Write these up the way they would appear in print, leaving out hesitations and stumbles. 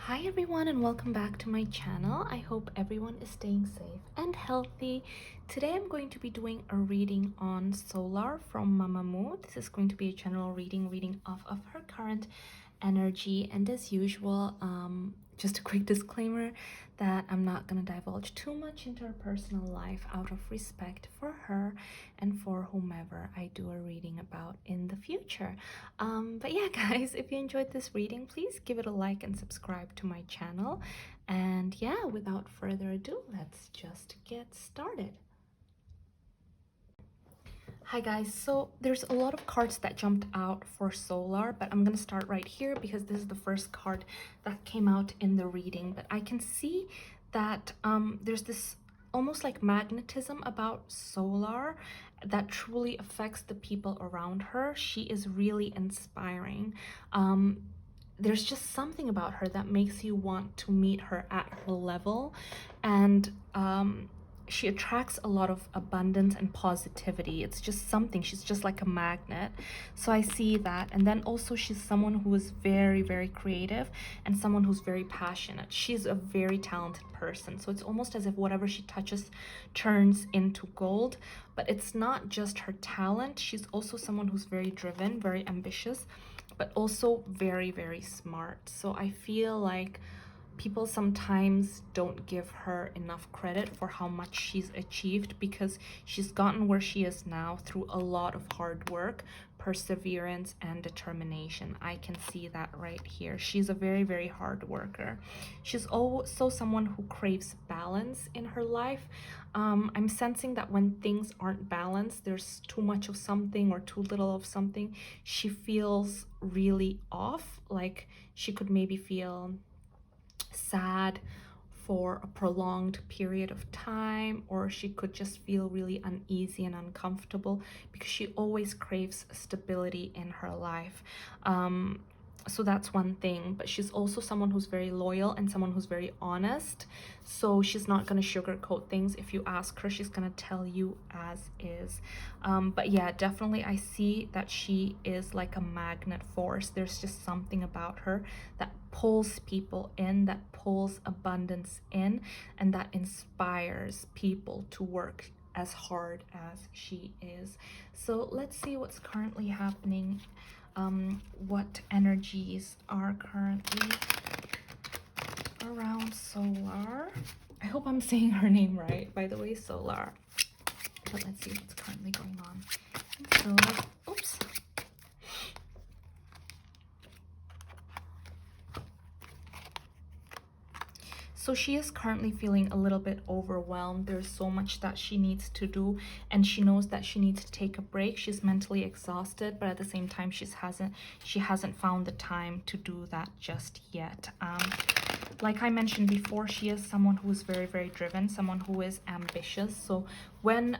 Hi everyone and welcome back to my channel. I hope everyone is staying safe and healthy. Today I'm going to be doing a reading on Solar from Mamamoo. This is going to be a general reading off of her current energy, and as usual, just a quick disclaimer that I'm not going to divulge too much into her personal life out of respect for her and for whomever I do a reading about in the future. But yeah, guys, if you enjoyed this reading, please give it a like and subscribe to my channel. And yeah, without further ado, let's just get started. Hi guys, so there's a lot of cards that jumped out for Solar, but I'm gonna start right here because this is the first card that came out in the reading. But I can see that there's this almost like magnetism about Solar that truly affects the people around her. She is really inspiring. There's just something about her that makes you want to meet her at her level, and she attracts a lot of abundance and positivity. It's just something, she's just like a magnet. So I see that. And then also she's someone who is very creative and someone who's very passionate. She's a very talented person, so it's almost as if whatever she touches turns into gold. But it's not just her talent, she's also someone who's very driven, very ambitious, but also very smart. So I feel like people sometimes don't give her enough credit for how much she's achieved, because she's gotten where she is now through a lot of hard work, perseverance, and determination. I can see that right here. She's a very hard worker. She's also someone who craves balance in her life. I'm sensing that when things aren't balanced, there's too much of something or too little of something, she feels really off. Like she could maybe feel sad for a prolonged period of time, or she could just feel really uneasy and uncomfortable because she always craves stability in her life. So that's one thing. But she's also someone who's very loyal and someone who's very honest, so she's not going to sugarcoat things. If you ask her, she's going to tell you as is. But yeah, definitely I see that she is like a magnet force. There's just something about her that pulls people in, that pulls abundance in, and that inspires people to work as hard as she is. So let's see what's currently happening. What energies are currently around Solar. I hope I'm saying her name right, by the way, Solar. But let's see what's currently going on. So, oops. So she is currently feeling a little bit overwhelmed. There's so much that she needs to do, and she knows that she needs to take a break. She's mentally exhausted, but at the same time, she hasn't found the time to do that just yet. Like I mentioned before, she is someone who is very driven, someone who is ambitious. So when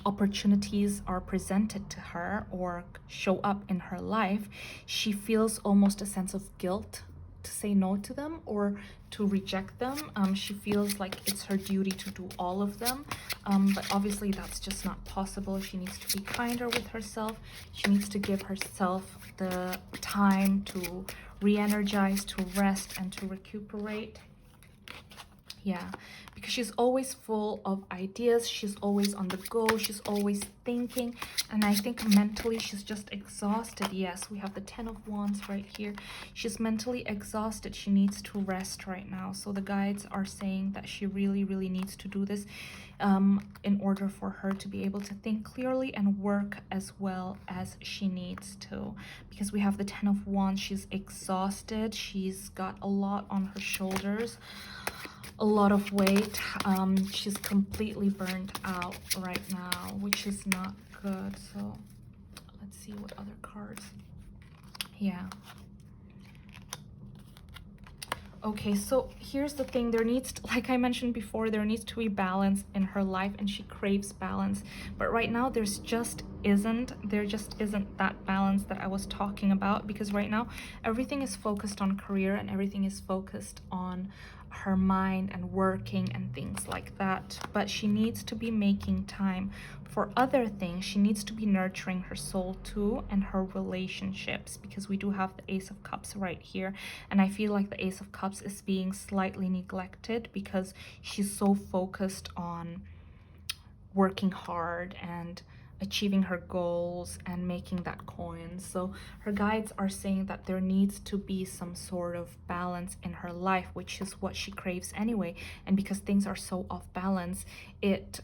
opportunities are presented to her or show up in her life, she feels almost a sense of guilt to say no to them or to reject them. She feels like it's her duty to do all of them, but obviously that's just not possible. She needs to be kinder with herself. She needs to give herself the time to re-energize, to rest, and to recuperate. Yeah, because she's always full of ideas. She's always on the go. She's always thinking. And I think mentally she's just exhausted. Yes, we have the 10 of Wands right here. She's mentally exhausted. She needs to rest right now. So the guides are saying that she really needs to do this in order for her to be able to think clearly and work as well as she needs to. Because we have the 10 of Wands. She's exhausted. She's got a lot on her shoulders, a lot of weight. She's completely burnt out right now, which is not good. So let's see what other cards. Yeah. Okay, so here's the thing. There needs to, like I mentioned before, there needs to be balance in her life, and she craves balance. But right now there's just just isn't that balance that I was talking about, because right now everything is focused on career and everything is focused on her mind and working and things like that. But she needs to be making time for other things. She needs to be nurturing her soul too and her relationships, because we do have the Ace of Cups right here, and I feel like the Ace of Cups is being slightly neglected because she's so focused on working hard and achieving her goals and making that coin. So her guides are saying that there needs to be some sort of balance in her life, which is what she craves anyway. And because things are so off balance, it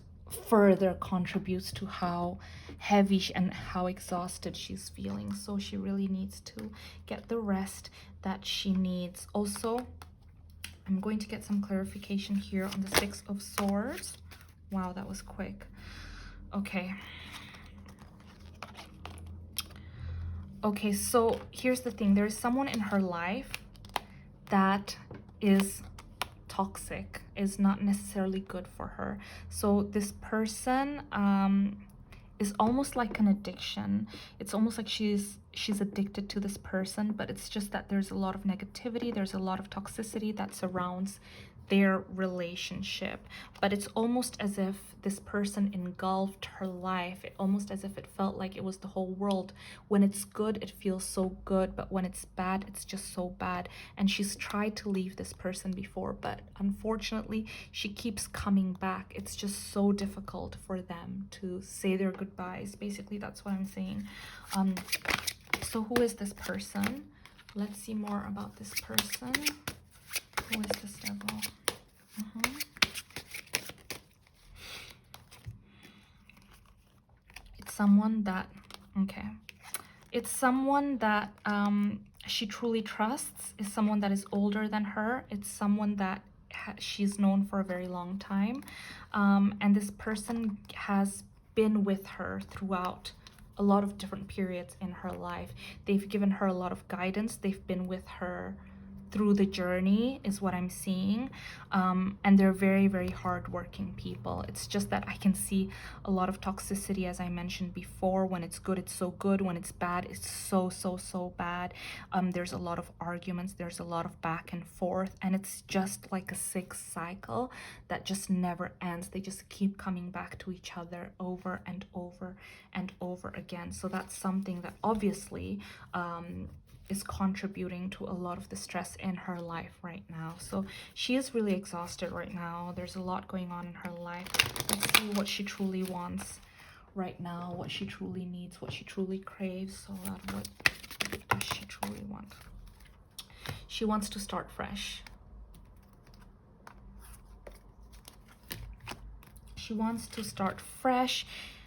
further contributes to how heavy and how exhausted she's feeling. So she really needs to get the rest that she needs. Also, I'm going to get some clarification here on the Six of Swords. Wow, that was quick. Okay. Okay, so here's the thing. There's someone in her life that is toxic, is not necessarily good for her. So this person is almost like an addiction. It's almost like she's addicted to this person, but it's just that there's a lot of negativity, there's a lot of toxicity that surrounds their relationship. But it's almost as if this person engulfed her life. It almost as if it felt like it was the whole world. When it's good, it feels so good, but when it's bad, it's just so bad. And she's tried to leave this person before, but unfortunately she keeps coming back. It's just so difficult for them to say their goodbyes. Basically, that's what I'm saying. So who is this person? Let's see more about this person. Who is this devil? It's someone that, okay. It's someone that she truly trusts. Is someone that is older than her. It's someone that she's known for a very long time. And this person has been with her throughout a lot of different periods in her life. They've given her a lot of guidance. They've been with her through the journey, is what I'm seeing. And they're very, very hardworking people. It's just that I can see a lot of toxicity, as I mentioned before. When it's good, it's so good. When it's bad, it's so, so, so bad. There's a lot of arguments. There's a lot of back and forth. And it's just like a sick cycle that just never ends. They just keep coming back to each other over and over and over again. So that's something that obviously is contributing to a lot of the stress in her life right now. So she is really exhausted right now. There's a lot going on in her life. Let's see what she truly wants right now, what she truly needs, what she truly craves. So what does she truly want? She wants to start fresh. She wants to start fresh.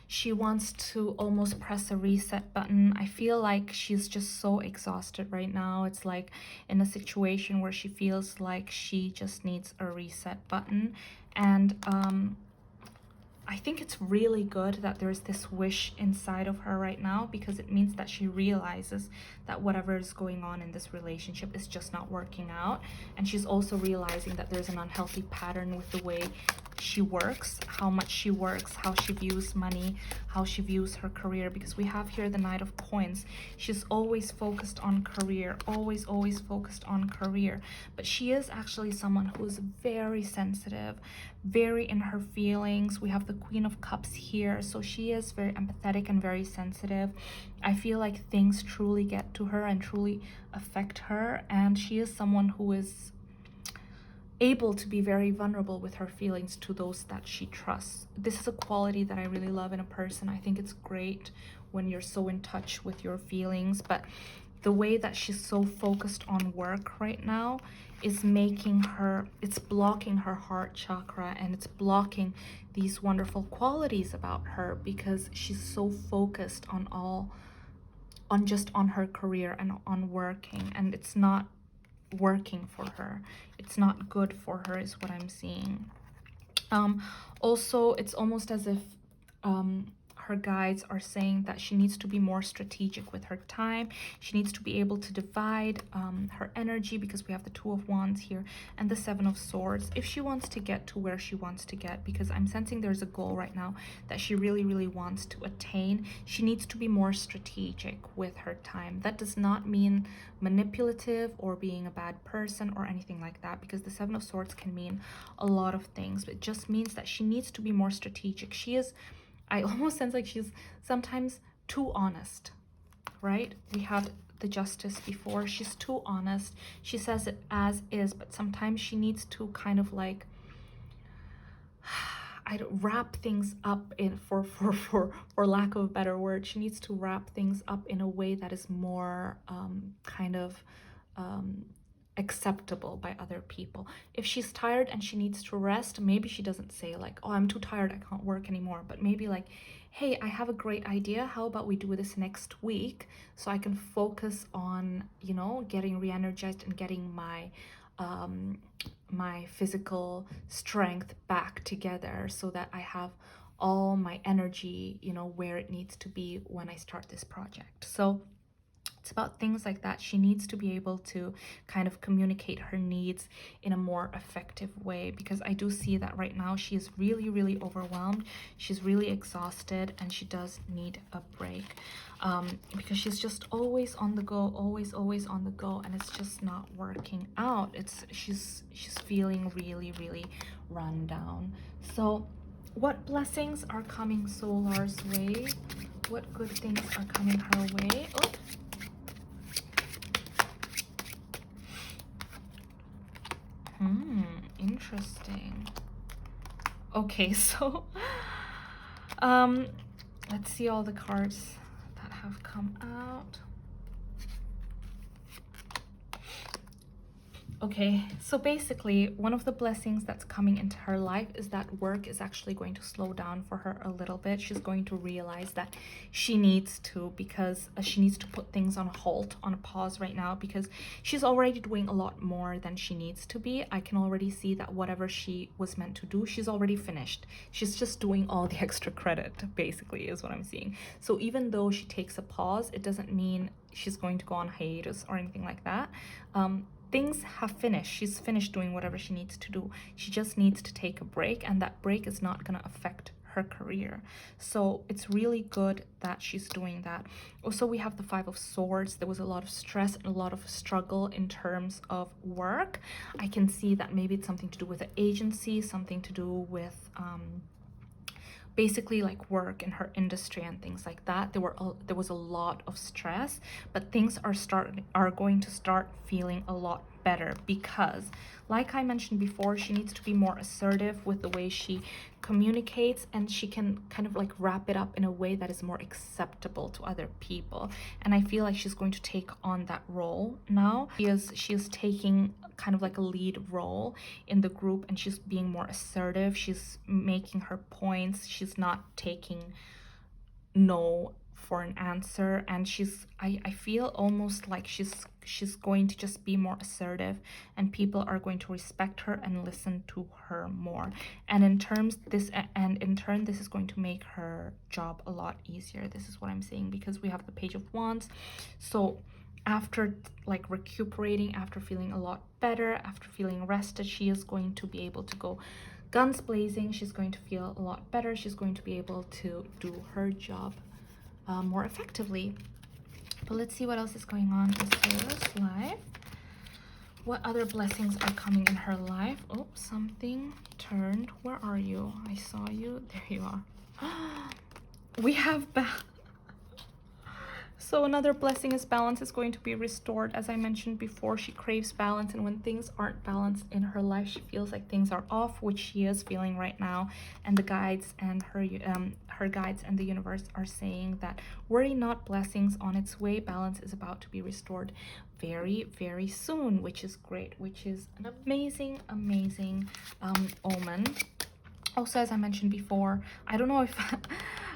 She wants to almost press a reset button. I feel like she's just so exhausted right now. It's like in a situation where she feels like she just needs a reset button. And I think it's really good that there's this wish inside of her right now, because it means that she realizes that whatever is going on in this relationship is just not working out. And she's also realizing that there's an unhealthy pattern with the way she works, how much she works, how she views money, how she views her career, because we have here the Knight of Coins. She's always focused on career, always focused on career, but she is actually someone who is very sensitive, very in her feelings. We have the Queen of Cups here, so she is very empathetic and very sensitive. I feel like things truly get to her and truly affect her, and she is someone who is able to be very vulnerable with her feelings to those that she trusts. This is a quality that I really love in a person. I think it's great when you're so in touch with your feelings, but the way that she's so focused on work right now is making her, it's blocking her heart chakra, and it's blocking these wonderful qualities about her, because she's so focused on just on her career and on working, and it's not working for her. It's not good for her, is what I'm seeing. Also, it's almost as if her guides are saying that she needs to be more strategic with her time. She needs to be able to divide her energy, because we have the Two of Wands here and the Seven of Swords, if she wants to get to where she wants to get, because I'm sensing there's a goal right now that she really wants to attain. She needs to be more strategic with her time. That does not mean manipulative or being a bad person or anything like that, because the Seven of Swords can mean a lot of things, but it just means that she needs to be more strategic. She is, I almost sense like she's sometimes too honest, right? We have the Justice before. She's too honest. She says it as is, but sometimes she needs to kind of like I don't wrap things up in for lack of a better word. She needs to wrap things up in a way that is more kind of acceptable by other people. If she's tired and she needs to rest, maybe she doesn't say like, oh, I'm too tired, I can't work anymore, but maybe like, hey, I have a great idea, how about we do this next week so I can focus on, you know, getting re-energized and getting my my physical strength back together, so that I have all my energy, you know, where it needs to be when I start this project. So it's about things like that. She needs to be able to kind of communicate her needs in a more effective way, because I do see that right now she is really overwhelmed. She's really exhausted and she does need a break, because she's just always on the go, always on the go, and it's just not working out. She's feeling really run down. So what blessings are coming Solar's way? What good things are coming her way? Oh, interesting. Okay, so let's see all the cards that have come out. Okay, so basically one of the blessings that's coming into her life is that work is actually going to slow down for her a little bit. She's going to realize that she needs to, because she needs to put things on hold, on a pause right now, because she's already doing a lot more than she needs to be. I can already see that whatever she was meant to do, she's already finished. She's just doing all the extra credit, basically, is what I'm seeing. So even though she takes a pause, it doesn't mean she's going to go on hiatus or anything like that. Things have finished. She's finished doing whatever she needs to do. She just needs to take a break, and that break is not going to affect her career. So it's really good that she's doing that. Also, we have the Five of Swords. There was a lot of stress and a lot of struggle in terms of work. I can see that maybe it's something to do with the agency, something to do with basically like work in her industry and things like that. There was a lot of stress, but things are going to start feeling a lot better, because like I mentioned before, she needs to be more assertive with the way she communicates, and she can kind of like wrap it up in a way that is more acceptable to other people. And I feel like she's going to take on that role now. She is taking kind of like a lead role in the group, and she's being more assertive. She's making her points. She's not taking no for an answer, and I feel almost like she's going to just be more assertive, and people are going to respect her and listen to her more. And in turn, this is going to make her job a lot easier. This is what I'm saying, because we have the Page of Wands. So after like recuperating, after feeling a lot better, after feeling rested, she is going to be able to go guns blazing. She's going to feel a lot better. She's going to be able to do her job more effectively. But let's see what else is going on in Solar's life. What other blessings are coming in her life? Oh, something turned. Where are you? I saw you. There you are. We have So another blessing is balance is going to be restored. As I mentioned before, she craves balance, and when things aren't balanced in her life, she feels like things are off, which she is feeling right now. And the guides and her guides and the universe are saying that worry not, blessings on its way. Balance is about to be restored very soon, which is great, which is an amazing omen. Also, as I mentioned before, I don't know if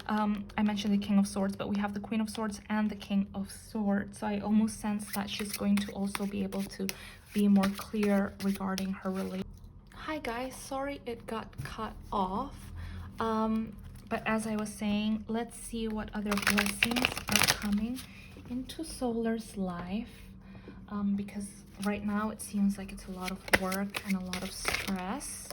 I mentioned the King of Swords, but we have the Queen of Swords and the King of Swords. So I almost sense that she's going to also be able to be more clear regarding her relationship. Hi guys, sorry it got cut off. But as I was saying, let's see what other blessings are coming into Solar's life. Because right now it seems like it's a lot of work and a lot of stress.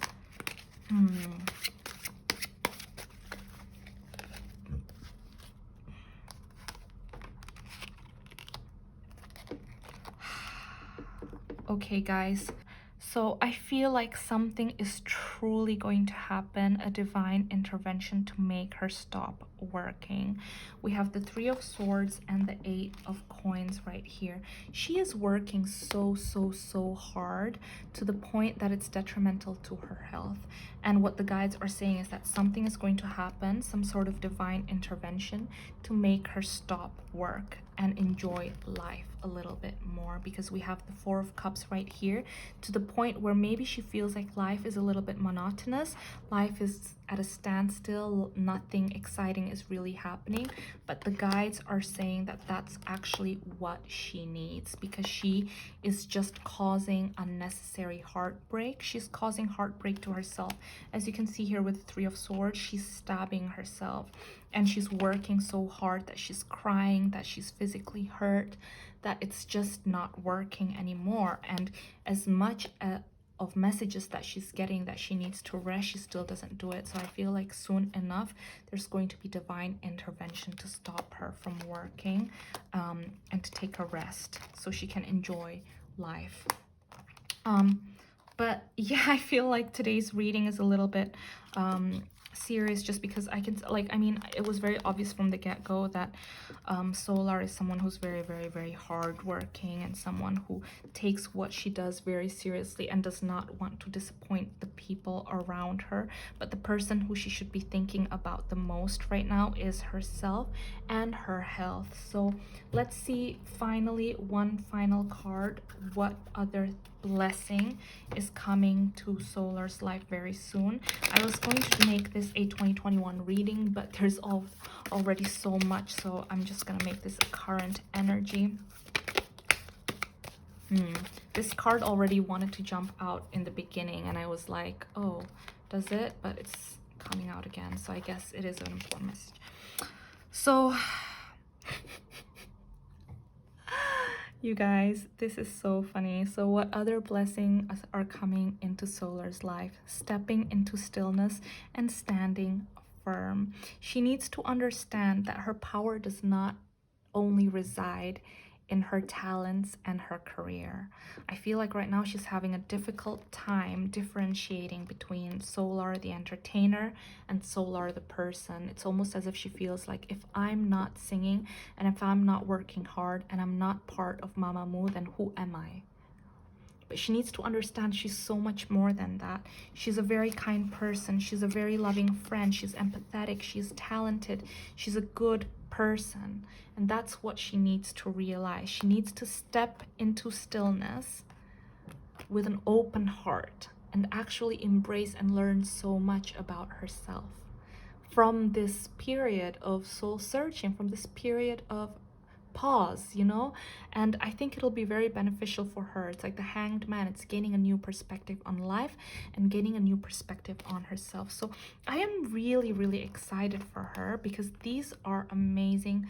Okay, guys. So I feel like something is truly going to happen, a divine intervention to make her stop working. We have the Three of Swords and the Eight of Coins right here. She is working so hard to the point that it's detrimental to her health. And what the guides are saying is that something is going to happen, some sort of divine intervention to make her stop work and enjoy life a little bit more, because we have the Four of Cups right here, to the point where maybe she feels like life is a little bit monotonous, life is at a standstill, nothing exciting is really happening. But the guides are saying that that's actually what she needs, because she is just causing unnecessary heartbreak. She's causing heartbreak to herself. As you can see here with the Three of Swords, she's stabbing herself, and she's working so hard that she's crying, that she's physically hurt, that it's just not working anymore. And as much of messages that she's getting that she needs to rest, she still doesn't do it. So I feel like soon enough there's going to be divine intervention to stop her from working, and to take a rest so she can enjoy life. But yeah, I feel like today's reading is a little bit serious, just because I can, like, I mean, it was very obvious from the get-go that Solar is someone who's very hardworking, and someone who takes what she does very seriously and does not want to disappoint the people around her. But the person who she should be thinking about the most right now is herself and her health. So let's see, finally, one final card. What other blessing is coming to Solar's life very soon? I was going to make this a 2021 reading, but there's already so much, so I'm just gonna make this a current energy. This card already wanted to jump out in the beginning, and I was like, oh, does it? But it's coming out again, so I guess it is an important message. So you guys, this is so funny. So what other blessings are coming into Solar's life? Stepping into stillness and standing firm. She needs to understand that her power does not only reside in her talents and her career. I feel like right now she's having a difficult time differentiating between Solar the entertainer and Solar the person. It's almost as if she feels like, if I'm not singing and if I'm not working hard and I'm not part of Mamamoo, then who am I? But she needs to understand she's so much more than that. She's a very kind person. She's a very loving friend. She's empathetic. She's talented. She's a good person. And that's what she needs to realize. She needs to step into stillness with an open heart and actually embrace and learn so much about herself from this period of soul searching, from this period of pause, you know. And I think it'll be very beneficial for her. It's like the Hanged Man. It's gaining a new perspective on life and gaining a new perspective on herself. So I am really excited for her, because these are amazing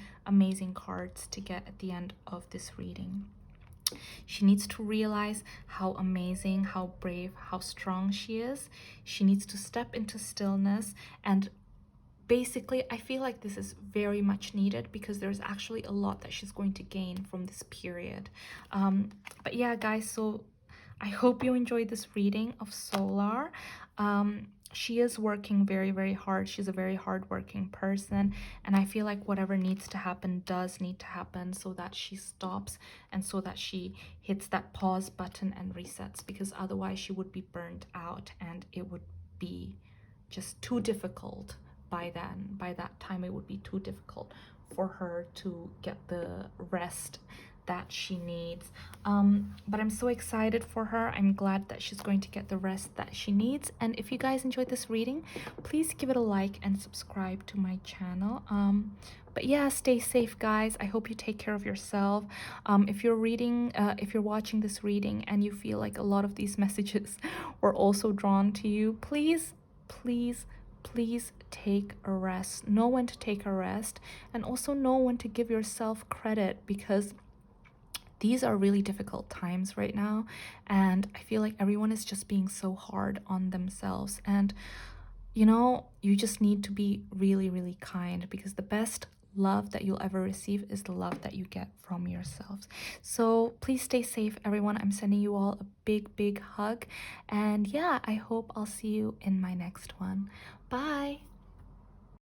cards to get at the end of this reading. She needs to realize how amazing, how brave, how strong she is. She needs to step into stillness, and basically, I feel like this is very much needed, because there's actually a lot that she's going to gain from this period. But yeah, guys, so I hope you enjoyed this reading of Solar. She is working very hard. She's a very hardworking person, and I feel like whatever needs to happen does need to happen, so that she stops and so that she hits that pause button and resets, because otherwise she would be burnt out and it would be just too difficult. By that time it would be too difficult for her to get the rest that she needs. But I'm so excited for her. I'm glad that she's going to get the rest that she needs. And if you guys enjoyed this reading, please give it a like and subscribe to my channel. But yeah, stay safe, guys. I hope you take care of yourself. If you're watching this reading and you feel like a lot of these messages were also drawn to you, please please take a rest. Know when to take a rest, and also know when to give yourself credit, because these are really difficult times right now, and I feel like everyone is just being so hard on themselves. And you just need to be really, really kind, because the best love that you'll ever receive is the love that you get from yourselves. So please stay safe, everyone. I'm sending you all a big, big hug. And yeah, I hope I'll see you in my next one. Bye.